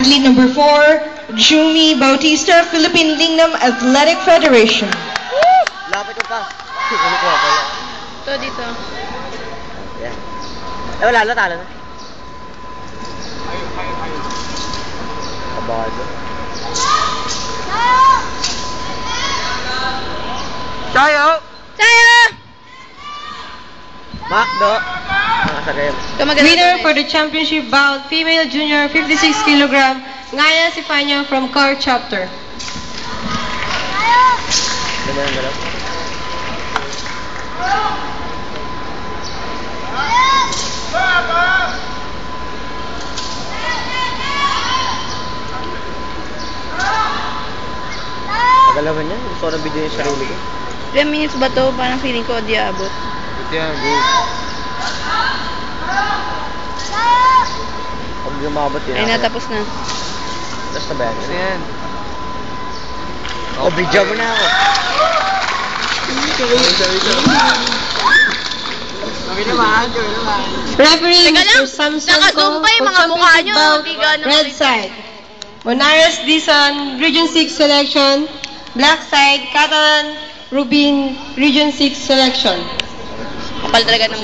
athlete number 4, Jumi Bautista, Philippine Lingnam Athletic Federation. Lapit ko pa. Ano ko pala? Ito, dito. Yan. Wala na, talo na. Kabado. Tayo! Tayo! Makdo! Winner for the championship bout, female junior 56 kg, Ngaya Sifanya from Car Chapter. Ganda ng galaw. Pagalaman yan, gusto ko na video yung sarili ko. 3 minutes ba to? Parang feeling ko di abot. Ito yan, bro. Pag lumabot yun. Ay, natapos na. Tapos na ba yan? Ano yan? Oh, video mo na ako. Sabi naman. Referee Teka lang, Mr. Samson naka-zoom pa yung mga mukha nyo. Hindi gano'n red side. Monares Dizon, Region 6 selection. Black side, Catalan Rubin, Region 6 selection. Kapal talaga ng